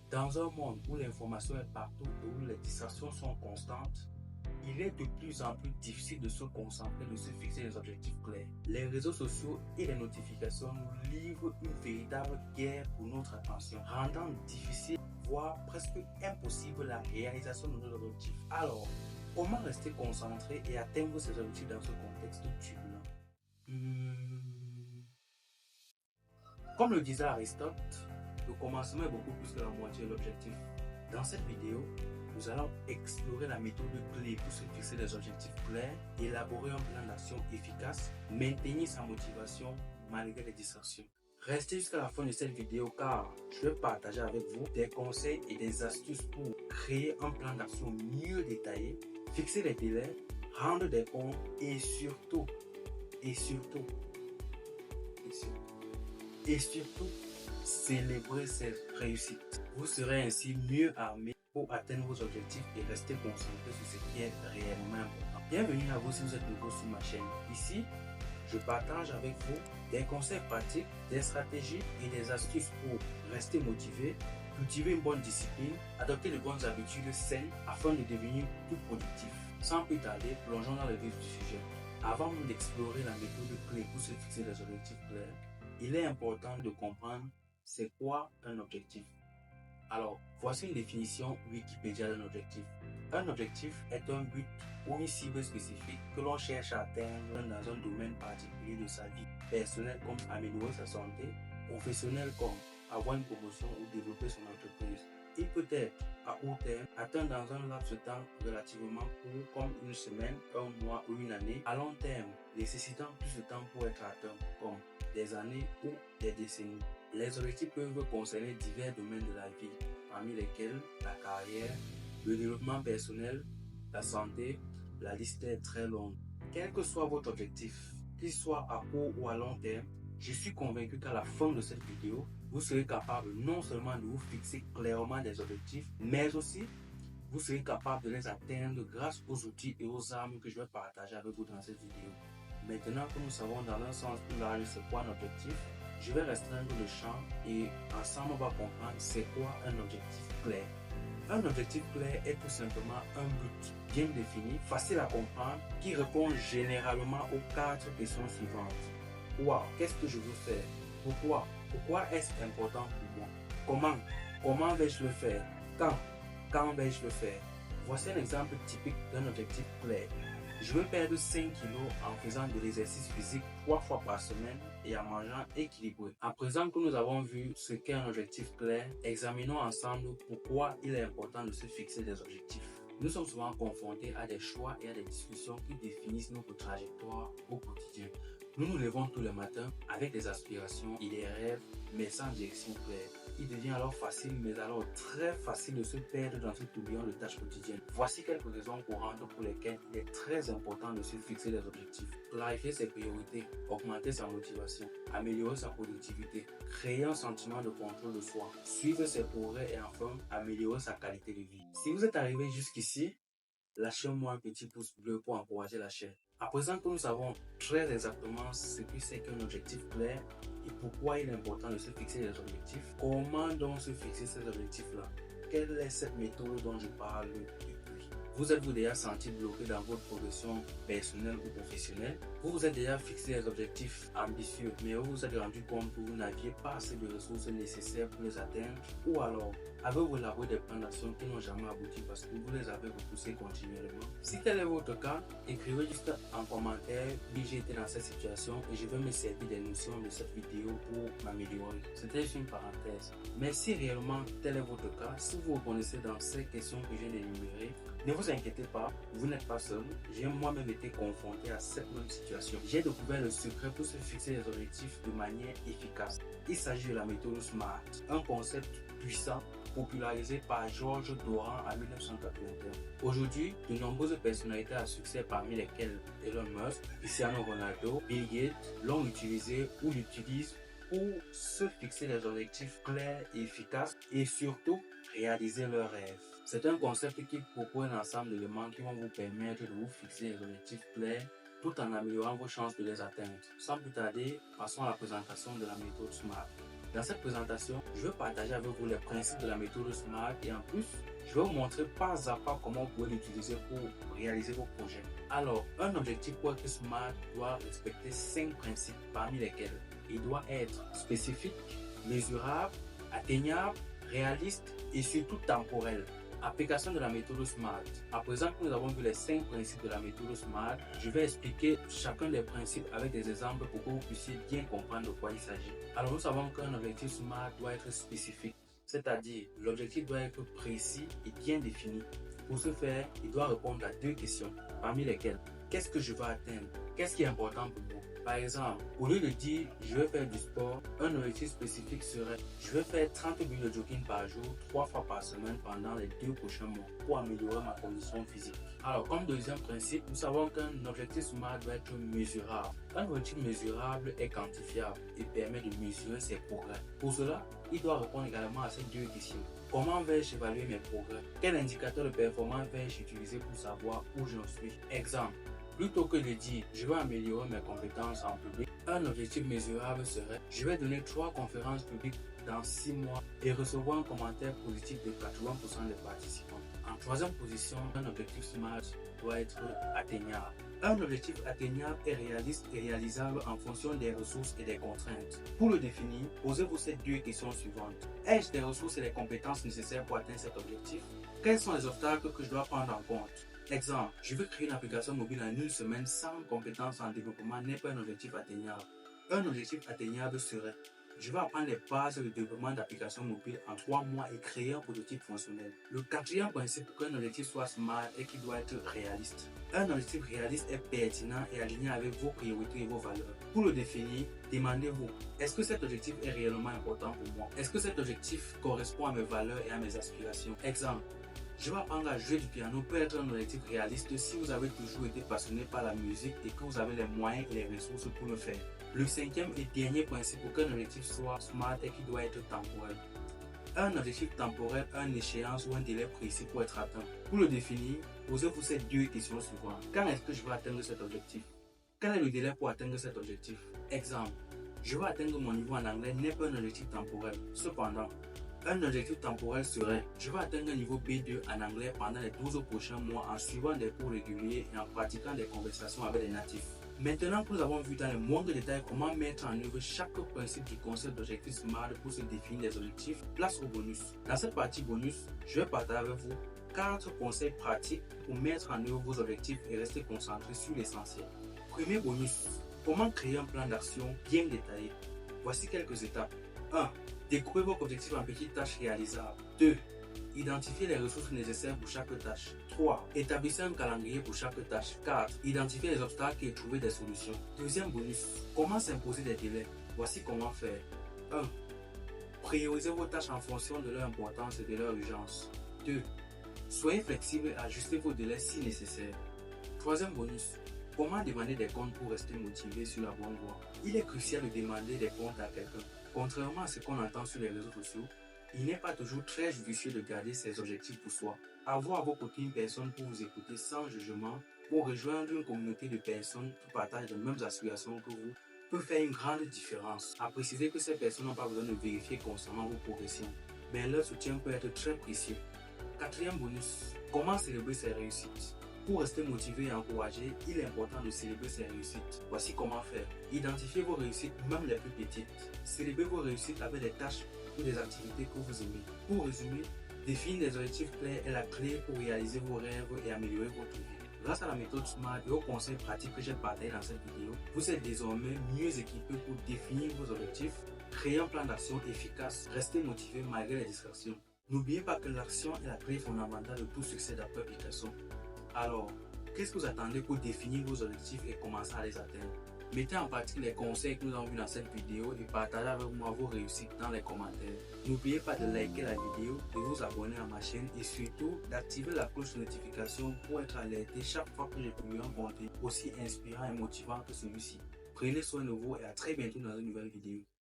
Dans un monde où l'information est partout et où les distractions sont constantes, il est de plus en plus difficile de se concentrer, de se fixer des objectifs clairs. Les réseaux sociaux et les notifications nous livrent une véritable guerre pour notre attention, rendant difficile, voire presque impossible la réalisation de nos objectifs. Alors, comment rester concentré et atteindre ces objectifs dans ce contexte turbulent? Comme le disait Aristote, le commencement est beaucoup plus que la moitié de l'objectif. Dans cette vidéo, nous allons explorer la méthode clé pour se fixer des objectifs clairs, élaborer un plan d'action efficace, maintenir sa motivation malgré les distractions. Restez jusqu'à la fin de cette vidéo car je vais partager avec vous des conseils et des astuces pour créer un plan d'action mieux détaillé, fixer les délais, rendre des comptes et surtout, célébrer ses réussites. Vous serez ainsi mieux armé pour atteindre vos objectifs et rester concentré sur ce qui est réellement important. Bienvenue à vous si vous êtes nouveau sur ma chaîne. Ici, je partage avec vous des conseils pratiques, des stratégies et des astuces pour rester motivé, cultiver une bonne discipline, adopter de bonnes habitudes saines afin de devenir plus productif. Sans plus tarder, plongeons dans le vif du sujet. Avant d'explorer la méthode clé pour se fixer des objectifs clairs, il est important de comprendre c'est quoi un objectif. Alors, voici une définition Wikipédia d'un objectif. Un objectif est un but ou une cible spécifique que l'on cherche à atteindre dans un domaine particulier de sa vie, personnelle comme améliorer sa santé, professionnelle comme avoir une promotion ou développer son entreprise. Il peut être à court terme, atteint dans un laps de temps relativement court comme une semaine, un mois ou une année. À long terme, nécessitant plus de temps pour être atteint comme des années ou des décennies. Les objectifs peuvent concerner divers domaines de la vie, parmi lesquels la carrière, le développement personnel, la santé. La liste est très longue. Quel que soit votre objectif, qu'il soit à court ou à long terme, je suis convaincu qu'à la fin de cette vidéo, vous serez capable non seulement de vous fixer clairement des objectifs, mais aussi vous serez capable de les atteindre grâce aux outils et aux armes que je vais partager avec vous dans cette vidéo. Maintenant que nous savons dans un sens plus large c'est quoi un objectif, je vais restreindre le champ et ensemble on va comprendre c'est quoi un objectif clair. Un objectif clair est tout simplement un but bien défini, facile à comprendre, qui répond généralement aux 4 questions suivantes. Quoi? Qu'est-ce que je veux faire? Pourquoi? Pourquoi est-ce important pour moi? Comment vais-je le faire? Quand vais-je le faire? Voici un exemple typique d'un objectif clair. Je veux perdre 5 kilos en faisant de l'exercice physique 3 fois par semaine et en mangeant équilibré. À présent que nous avons vu ce qu'est un objectif clair, examinons ensemble pourquoi il est important de se fixer des objectifs. Nous sommes souvent confrontés à des choix et à des discussions qui définissent notre trajectoire au quotidien. Nous nous levons tous les matins avec des aspirations et des rêves, mais sans direction claire. Il devient alors facile, mais alors très facile de se perdre dans ce tourbillon de tâches quotidiennes. Voici quelques raisons courantes pour lesquelles il est très important de se fixer des objectifs. Clarifier ses priorités, augmenter sa motivation, améliorer sa productivité, créer un sentiment de contrôle de soi, suivre ses progrès et enfin améliorer sa qualité de vie. Si vous êtes arrivé jusqu'ici, lâchez-moi un petit pouce bleu pour encourager la chaîne. À présent que nous savons très exactement ce que c'est qu'un objectif clair et pourquoi il est important de se fixer des objectifs, comment donc se fixer ces objectifs-là? Quelle est cette méthode dont je parle depuis? Vous êtes-vous déjà senti bloqué dans votre progression personnelle ou professionnelle? Vous vous êtes déjà fixé des objectifs ambitieux, mais vous vous êtes rendu compte que vous n'aviez pas assez de ressources nécessaires pour les atteindre? Ou alors, avez-vous élaboré des plans d'action qui n'ont jamais abouti parce que vous les avez repoussés continuellement? Si tel est votre cas, écrivez juste en commentaire oui j'ai été dans cette situation et je vais me servir des notions de cette vidéo pour m'améliorer. C'était juste une parenthèse. Mais si réellement tel est votre cas, si vous reconnaissez dans ces questions que je viens d'énumérer, ne vous inquiétez pas, vous n'êtes pas seul. J'ai moi-même été confronté à cette même situation. J'ai découvert le secret pour se fixer des objectifs de manière efficace. Il s'agit de la méthode SMART, un concept puissant popularisé par Georges Doran en 1981. Aujourd'hui, de nombreuses personnalités à succès parmi lesquelles Elon Musk, Cristiano Ronaldo, Bill Gates l'ont utilisé ou l'utilisent pour se fixer des objectifs clairs et efficaces et surtout réaliser leurs rêves. C'est un concept qui propose un ensemble d'éléments qui vont vous permettre de vous fixer des objectifs clairs tout en améliorant vos chances de les atteindre. Sans plus tarder, passons à la présentation de la méthode SMART. Dans cette présentation, je vais partager avec vous les principes de la méthode SMART et en plus, je vais vous montrer pas à pas comment vous pouvez l'utiliser pour réaliser vos projets. Alors, un objectif pour être SMART doit respecter 5 principes parmi lesquels il doit être spécifique, mesurable, atteignable, réaliste et surtout temporel. Application de la méthode SMART. À présent que nous avons vu les 5 principes de la méthode SMART, je vais expliquer chacun des principes avec des exemples pour que vous puissiez bien comprendre de quoi il s'agit. Alors nous savons qu'un objectif SMART doit être spécifique, c'est-à-dire l'objectif doit être précis et bien défini. Pour ce faire, il doit répondre à 2 questions, parmi lesquelles qu'est-ce que je veux atteindre? Qu'est-ce qui est important pour moi? Par exemple, au lieu de dire je vais faire du sport, un objectif spécifique serait je vais faire 30 minutes de jogging par jour, 3 fois par semaine pendant les 2 prochains mois pour améliorer ma condition physique. Alors, comme deuxième principe, nous savons qu'un objectif SMART doit être mesurable. Un objectif mesurable est quantifiable et permet de mesurer ses progrès. Pour cela, il doit répondre également à ces 2 questions. Comment vais-je évaluer mes progrès? Quel indicateur de performance vais-je utiliser pour savoir où j'en suis? Exemple. Plutôt que de dire je vais améliorer mes compétences en public, un objectif mesurable serait je vais donner 3 conférences publiques dans 6 mois et recevoir un commentaire positif de 80% des participants. En troisième position, un objectif SMART doit être atteignable. Un objectif atteignable est réaliste et réalisable en fonction des ressources et des contraintes. Pour le définir, posez-vous ces 2 questions suivantes. Ai-je des ressources et des compétences nécessaires pour atteindre cet objectif? Quels sont les obstacles que je dois prendre en compte? Exemple, je veux créer une application mobile en 1 semaine sans compétences en développement n'est pas un objectif atteignable. Un objectif atteignable serait je vais apprendre les bases de développement d'applications mobiles en 3 mois et créer un prototype fonctionnel. Le quatrième principe pour qu'un objectif soit SMART est qu'il doit être réaliste. Un objectif réaliste est pertinent et aligné avec vos priorités et vos valeurs. Pour le définir, demandez-vous, est-ce que cet objectif est réellement important pour moi? Est-ce que cet objectif correspond à mes valeurs et à mes aspirations? Exemple, je vais apprendre à jouer du piano peut être un objectif réaliste si vous avez toujours été passionné par la musique et que vous avez les moyens et les ressources pour le faire. Le 5e et dernier principe pour qu'un objectif soit SMART est qu'il doit être temporel. Un objectif temporel a une échéance ou un délai précis pour être atteint. Pour le définir, posez-vous ces 2 questions suivantes. Quand est-ce que je vais atteindre cet objectif? Quel est le délai pour atteindre cet objectif? Exemple, je vais atteindre mon niveau en anglais n'est pas un objectif temporel. Cependant, un objectif temporel serait je vais atteindre un niveau B2 en anglais pendant les 12 prochains mois en suivant des cours réguliers et en pratiquant des conversations avec des natifs. Maintenant que nous avons vu dans les moindres détails comment mettre en œuvre chaque principe du concept d'objectif SMART pour se définir des objectifs, place au bonus. Dans cette partie bonus, je vais partager avec vous 4 conseils pratiques pour mettre en œuvre vos objectifs et rester concentré sur l'essentiel. Premier bonus, comment créer un plan d'action bien détaillé. Voici quelques étapes. 1. Découpez votre objectif en petites tâches réalisables. 2. Identifiez les ressources nécessaires pour chaque tâche. 3. Établissez un calendrier pour chaque tâche. 4. Identifiez les obstacles et trouvez des solutions. Deuxième bonus. Comment s'imposer des délais? Voici comment faire. 1. Priorisez vos tâches en fonction de leur importance et de leur urgence. 2. Soyez flexible et ajustez vos délais si nécessaire. Troisième bonus. Comment demander des comptes pour rester motivé sur la bonne voie? Il est crucial de demander des comptes à quelqu'un. Contrairement à ce qu'on entend sur les réseaux sociaux, il n'est pas toujours très judicieux de garder ses objectifs pour soi. Avoir à vos côtés une personne pour vous écouter sans jugement, pour rejoindre une communauté de personnes qui partagent les mêmes aspirations que vous, peut faire une grande différence. À préciser que ces personnes n'ont pas besoin de vérifier constamment vos progressions, mais leur soutien peut être très précieux. Quatrième bonus, comment célébrer ses réussites? Pour rester motivé et encouragé, il est important de célébrer ses réussites. Voici comment faire. Identifiez vos réussites, même les plus petites. Célébrez vos réussites avec des tâches ou des activités que vous aimez. Pour résumer, définir des objectifs clairs est la clé pour réaliser vos rêves et améliorer votre vie. Grâce à la méthode SMART et aux conseils pratiques que j'ai partagés dans cette vidéo, vous êtes désormais mieux équipé pour définir vos objectifs, créer un plan d'action efficace, rester motivé malgré les distractions. N'oubliez pas que l'action est la clé fondamentale de tout succès d'après Picasso. Alors, qu'est-ce que vous attendez pour définir vos objectifs et commencer à les atteindre? Mettez en pratique les conseils que nous avons vus dans cette vidéo et partagez avec moi vos réussites dans les commentaires. N'oubliez pas de liker la vidéo, de vous abonner à ma chaîne et surtout d'activer la cloche de notification pour être alerté chaque fois que je publie un contenu aussi inspirant et motivant que celui-ci. Prenez soin de vous et à très bientôt dans une nouvelle vidéo.